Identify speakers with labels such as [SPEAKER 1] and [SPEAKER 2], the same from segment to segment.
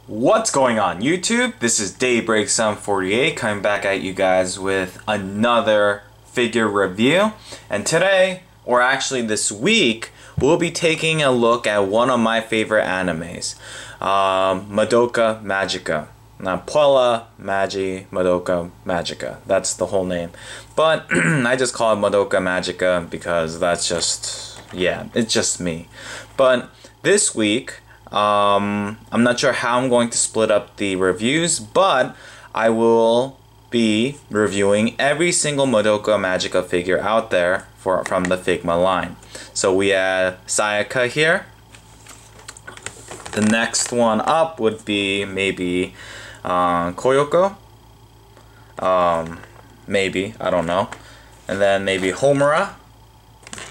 [SPEAKER 1] What's going on YouTube? This is Daybreak748 coming back at you guys with another figure review. And today, or actually this week, we'll be taking a look at one of my favorite animes, Madoka Magica. Now, Puella Magi Madoka Magica. That's the whole name. But I just call it Madoka Magica because that's just, yeah, it's just me. But this week, I'm not sure how I'm going to split up the reviews, but I will be reviewing every single Madoka Magica figure out there from the Figma line. So we have Sayaka here. The next one up would be maybe Koyoko. Maybe, I don't know. And then maybe Homura.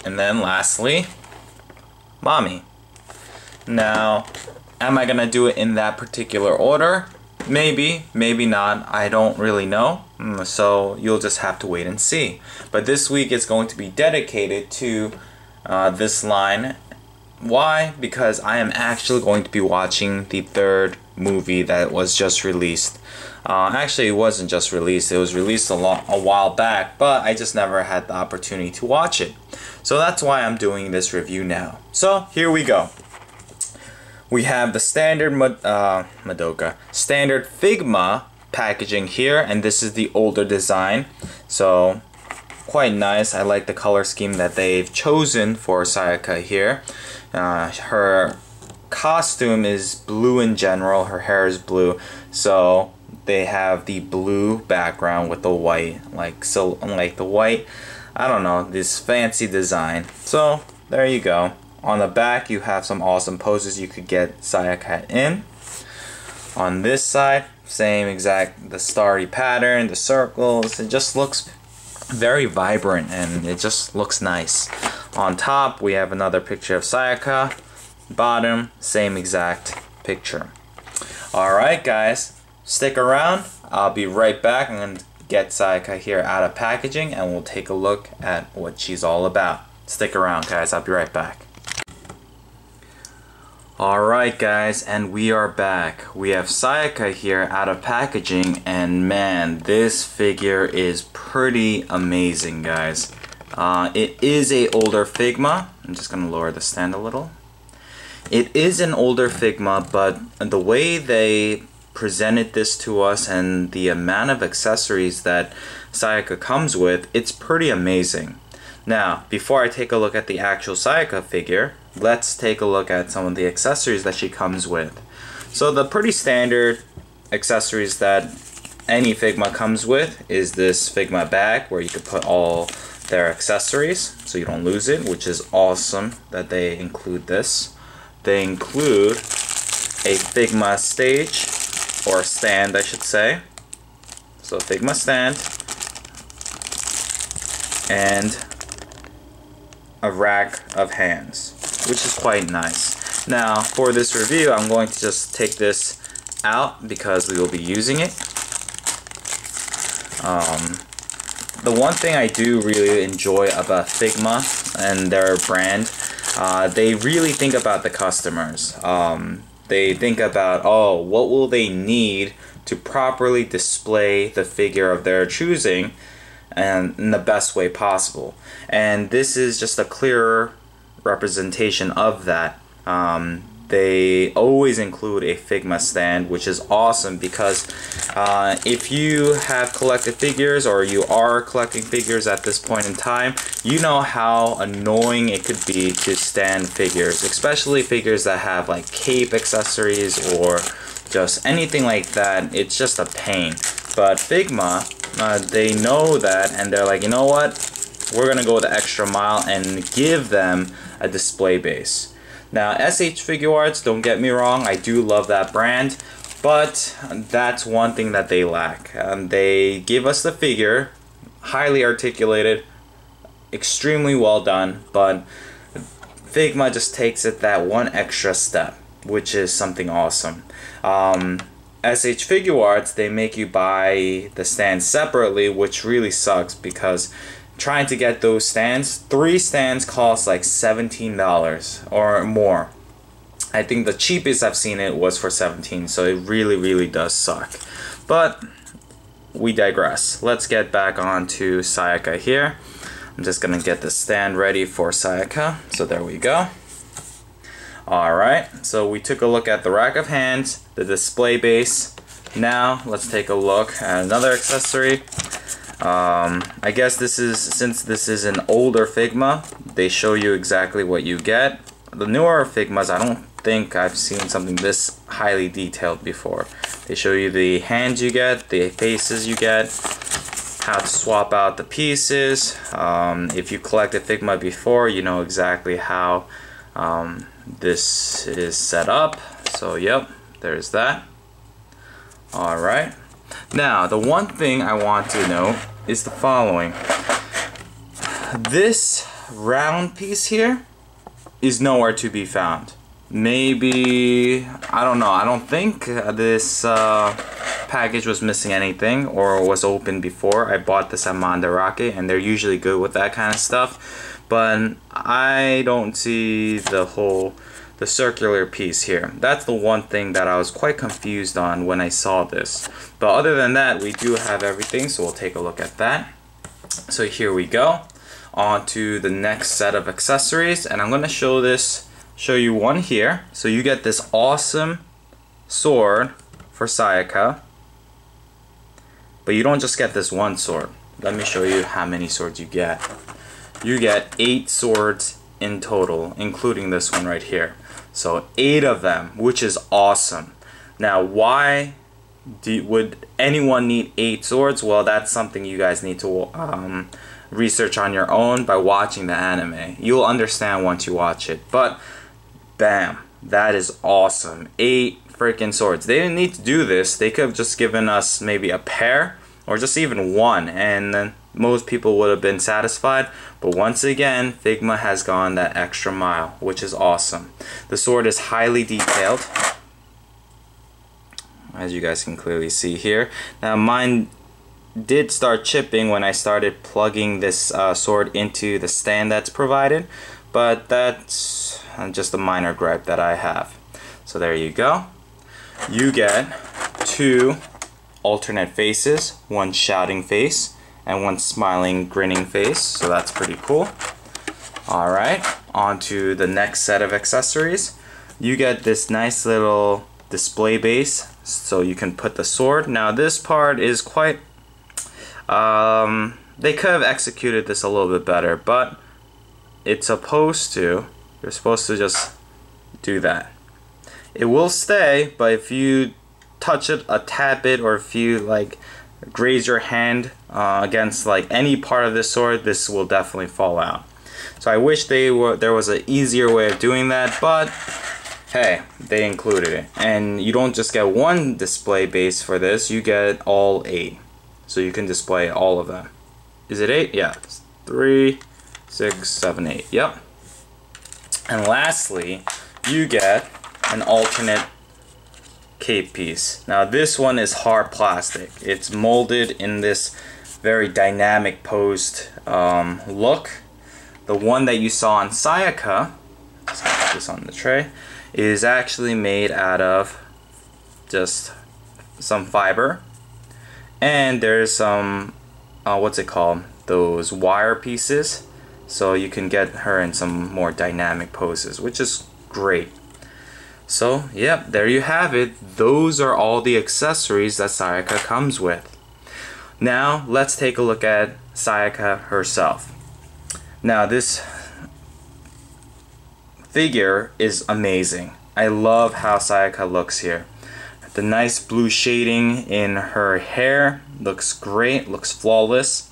[SPEAKER 1] And then lastly, Mami. Now, am I gonna do it in that particular order? Maybe, maybe not. I don't really know. So you'll just have to wait and see. But this week is going to be dedicated to this line. Why? Because I am actually going to be watching the third movie that was just released. Actually, it wasn't just released. It was released a while back, but I just never had the opportunity to watch it. So that's why I'm doing this review now. So here we go. We have the standard standard Figma packaging here, and this is the older design. So quite nice. I like the color scheme that they've chosen for Sayaka here. Her costume is blue in general. Her hair is blue, so they have the blue background with the white, like the white. I don't know, this fancy design. So there you go. On the back, you have some awesome poses you could get Sayaka in. On this side, same exact, the starry pattern, the circles. It just looks very vibrant and it just looks nice. On top, we have another picture of Sayaka. Bottom, same exact picture. Alright guys, stick around. I'll be right back. I'm going to get Sayaka here out of packaging and we'll take a look at what she's all about. Stick around guys, I'll be right back. Alright guys, and we are back. We have Sayaka here out of packaging, and man, this figure is pretty amazing guys. It is a older Figma. I'm just gonna lower the stand a little. It is an older Figma, but the way they presented this to us and the amount of accessories that Sayaka comes with, it's pretty amazing. Now, before I take a look at the actual Sayaka figure, let's take a look at some of the accessories that she comes with. So the pretty standard accessories that any Figma comes with is this Figma bag where you could put all their accessories so you don't lose it, which is awesome that they include this. They include a Figma stage, or stand I should say. So Figma stand and a rack of hands, which is quite nice. Now for this review, I'm going to just take this out because we will be using it. The one thing I do really enjoy about Figma and their brand, they really think about the customers. They think about, oh, what will they need to properly display the figure of their choosing and in the best way possible. And this is just a clearer representation of that. They always include a Figma stand, which is awesome because if you have collected figures or you are collecting figures at this point in time, you know how annoying it could be to stand figures, especially figures that have like cape accessories or just anything like that. It's just a pain. But Figma, they know that and they're like, you know what? We're gonna go the extra mile and give them a display base. Now, SH Figuarts, don't get me wrong, I do love that brand, but that's one thing that they lack. They give us the figure, highly articulated, extremely well done, but Figma just takes it that one extra step, which is something awesome. SH Figuarts, they make you buy the stands separately, which really sucks because trying to get those stands, 3 stands cost like $17 or more. I think the cheapest I've seen it was for 17, so it really does suck. But we digress. Let's get back on to Sayaka here. I'm just gonna get the stand ready for Sayaka. So there we go. Alright, so we took a look at the rack of hands, the display base. Now let's take a look at another accessory. I guess this is, since this is an older Figma, they show you exactly what you get. The newer Figmas, I don't think I've seen something this highly detailed before. They show you the hands you get, the faces you get, how to swap out the pieces. If you collected Figma before, you know exactly how this is set up. So yep, there's that. Alright, now the one thing I want to know is the following. This round piece here is nowhere to be found. Maybe, I don't know, I don't think this package was missing anything or was open before. I bought this at Mandarake and they're usually good with that kind of stuff, but I don't see the circular piece here. That's the one thing that I was quite confused on when I saw this. But other than that, we do have everything, so we'll take a look at that. So here we go, on to the next set of accessories, and I'm going to show you one here. So you get this awesome sword for Sayaka, but you don't just get this one sword. Let me show you how many swords you get. You get 8 swords in total, including this one right here. So 8 of them, which is awesome. Now, why would anyone need 8 swords? Well, that's something you guys need to research on your own by watching the anime. You'll understand once you watch it. But bam, that is awesome. 8 freaking swords. They didn't need to do this. They could have just given us maybe a pair or just even one, and then most people would have been satisfied. But once again, Figma has gone that extra mile, which is awesome. The sword is highly detailed, as you guys can clearly see here. Now mine did start chipping when I started plugging this sword into the stand that's provided, but that's just a minor gripe that I have. So there you go. You get 2 alternate faces, one shouting face and one smiling, grinning face, so that's pretty cool. Alright, on to the next set of accessories. You get this nice little display base, so you can put the sword. Now this part is quite, they could have executed this a little bit better, but it's supposed to, you're supposed to just do that. It will stay, but if you touch it a tad bit, or if you like graze your hand against like any part of this sword, this will definitely fall out. So I wish there was an easier way of doing that, but hey, they included it. And you don't just get one display base for this, you get all 8. So you can display all of them. Is it 8? Yeah. 3, 6, 7, 8. Yep. And lastly, you get an alternate cape piece. Now this one is hard plastic. It's molded in this very dynamic posed look. The one that you saw on Sayaka, let's put this on the tray, is actually made out of just some fiber, and there's some what's it called, those wire pieces, so you can get her in some more dynamic poses, which is great. So yep, there you have it. Those are all the accessories that Sayaka comes with. Now let's take a look at Sayaka herself. Now this figure is amazing. I love how Sayaka looks here. The nice blue shading in her hair looks great, looks flawless.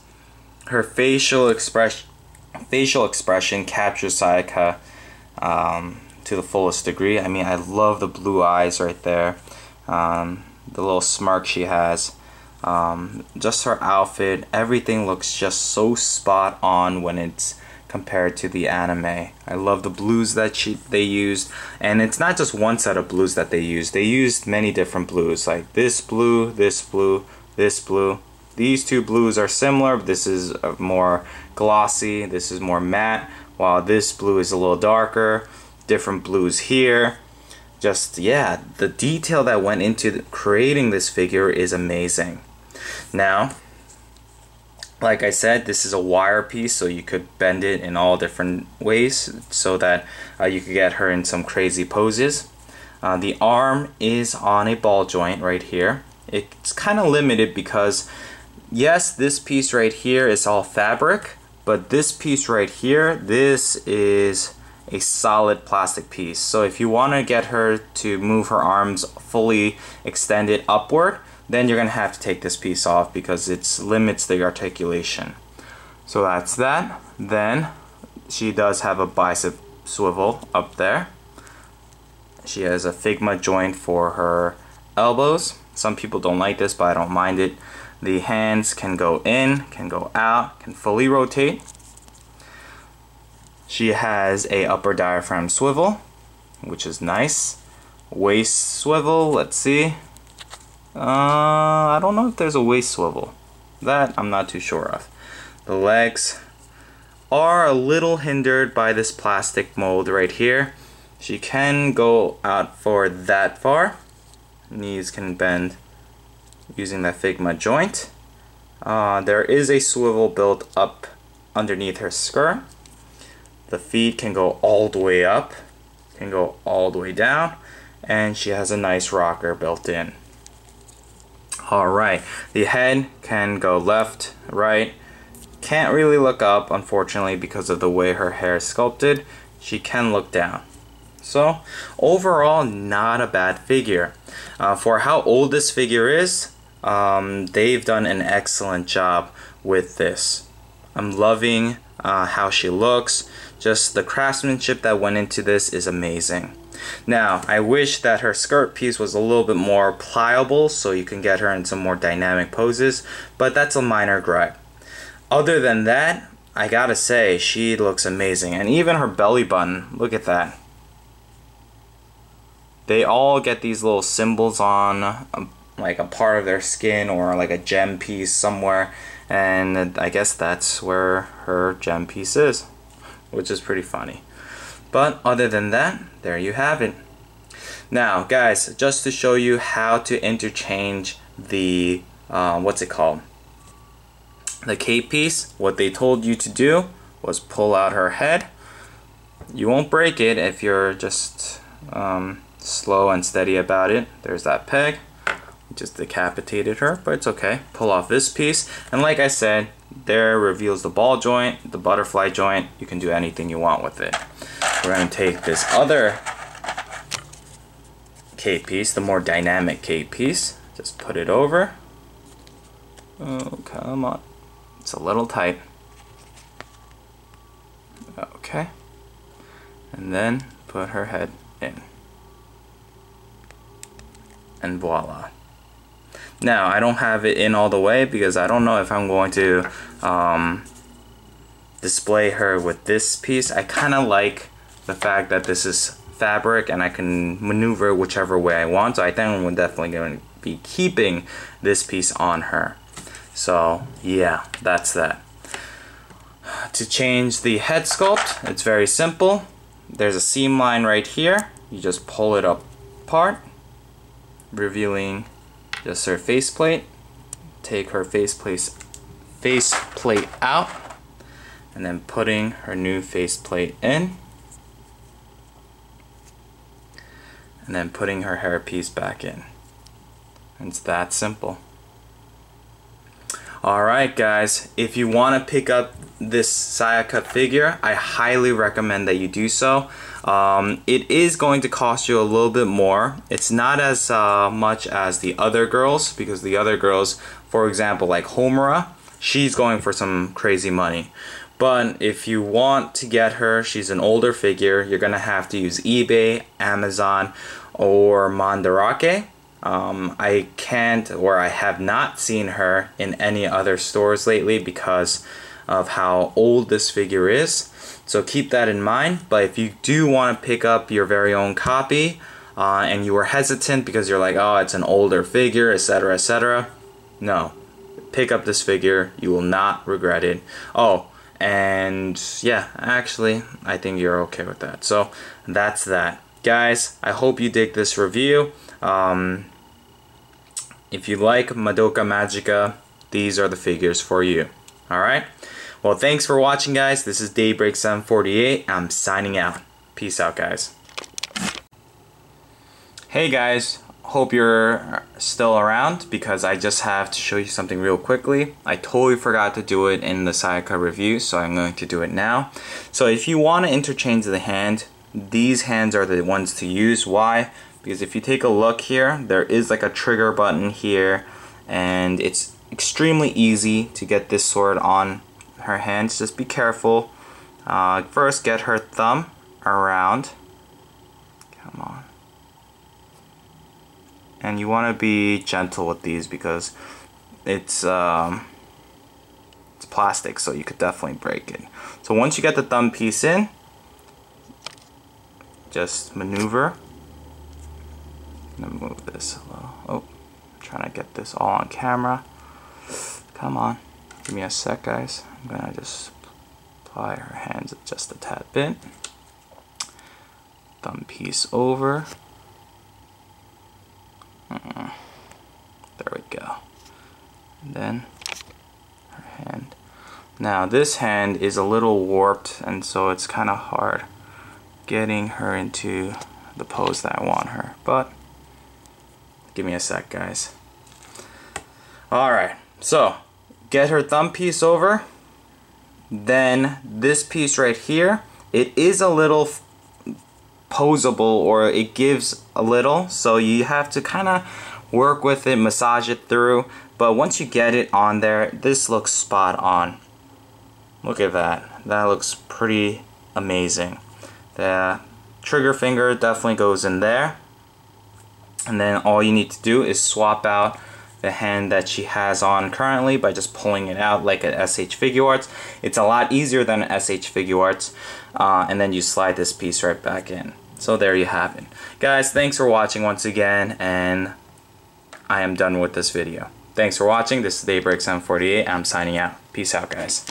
[SPEAKER 1] Her facial expression captures Sayaka to the fullest degree. I mean, I love the blue eyes right there, the little smirk she has, just her outfit, everything looks just so spot on when it's compared to the anime. I love the blues that they used, and it's not just one set of blues that they used. They used many different blues, like this blue, this blue, this blue. These two blues are similar, but this is more glossy, this is more matte, while this blue is a little darker. Different blues here. just, yeah, the detail that went into creating this figure is amazing. Now, like I said, this is a wire piece, so you could bend it in all different ways so that you could get her in some crazy poses. The arm is on a ball joint right here. It's kind of limited because, yes, this piece right here is all fabric, but this piece right here, this is a solid plastic piece. So if you want to get her to move her arms fully extended upward, then you're going to have to take this piece off because it limits the articulation. So that's that. Then she does have a bicep swivel up there. She has a Figma joint for her elbows. Some people don't like this, but I don't mind it. The hands can go in, can go out, can fully rotate. She has a upper diaphragm swivel, which is nice. Waist swivel, let's see. I don't know if there's a waist swivel. That I'm not too sure of. The legs are a little hindered by this plastic mold right here. She can go out for that far. Knees can bend using that Figma joint. There is a swivel built up underneath her skirt. The feet can go all the way up, can go all the way down, and she has a nice rocker built in. Alright, the head can go left, right. Can't really look up, unfortunately, because of the way her hair is sculpted. She can look down. So, overall, not a bad figure. For how old this figure is, they've done an excellent job with this. I'm loving how she looks. Just the craftsmanship that went into this is amazing. Now, I wish that her skirt piece was a little bit more pliable so you can get her in some more dynamic poses, but that's a minor gripe. Other than that, I gotta say, she looks amazing. And even her belly button, look at that. They all get these little symbols on like a part of their skin or like a gem piece somewhere, and I guess that's where her gem piece is, which is pretty funny. But other than that, there you have it. Now guys, just to show you how to interchange the what's it called, the cape piece, what they told you to do was pull out her head. You won't break it if you're just slow and steady about it. There's that peg. Just decapitated her, but it's okay. Pull off this piece, and like I said, there reveals the ball joint, the butterfly joint. You can do anything you want with it. We're going to take this other cape piece, the more dynamic cape piece, just put it over. Oh, come on. It's a little tight. Okay. And then put her head in. And voila. Now, I don't have it in all the way because I don't know if I'm going to display her with this piece. I kind of like the fact that this is fabric and I can maneuver whichever way I want. So I think I'm definitely going to be keeping this piece on her. So yeah, that's that. To change the head sculpt, it's very simple. There's a seam line right here. You just pull it apart, revealing just her faceplate. Take her faceplate out, and then putting her new faceplate in, and then putting her hairpiece back in. It's that simple. Alright guys, if you want to pick up this Sayaka figure, I highly recommend that you do so. It is going to cost you a little bit more. It's not as much as the other girls, because the other girls, for example, like Homura, she's going for some crazy money. But if you want to get her, she's an older figure, you're going to have to use eBay, Amazon, or Mandarake. I can't, or I have not seen her in any other stores lately because of how old this figure is. So keep that in mind. But if you do want to pick up your very own copy and you were hesitant because you're like, oh, it's an older figure, etc., etc., no. Pick up this figure. You will not regret it. Oh, and yeah, actually, I think you're okay with that. So that's that. Guys, I hope you dig this review. If you like Madoka Magica, these are the figures for you. Alright? Well, thanks for watching, guys. This is Daybreak748. I'm signing out. Peace out, guys. Hey guys, hope you're still around because I just have to show you something real quickly. I totally forgot to do it in the Sayaka review, so I'm going to do it now. So if you want to interchange the hand, these hands are the ones to use. Why? Because if you take a look here, there is like a trigger button here, and it's extremely easy to get this sword on her hands. Just be careful. First, get her thumb around. Come on. And you want to be gentle with these because it's plastic, so you could definitely break it. So once you get the thumb piece in, just maneuver. I'm gonna move this a little. Oh, I'm trying to get this all on camera. Come on, give me a sec, guys. I'm gonna just apply her hands just a tad bit. Thumb piece over. There we go. And then her hand. Now this hand is a little warped, and so it's kind of hard getting her into the pose that I want her. But give me a sec, guys. Alright, so get her thumb piece over. Then this piece right here, it is a little posable, or it gives a little, so you have to kind of work with it, massage it through, but once you get it on there, this looks spot on. Look at that. That looks pretty amazing. The trigger finger definitely goes in there, and then all you need to do is swap out the hand that she has on currently by just pulling it out like at SH Figuarts. It's a lot easier than SH Figuarts, and then you slide this piece right back in. So there you have it. Guys, thanks for watching once again, and I am done with this video. Thanks for watching. This is Daybreak748. I'm signing out. Peace out, guys.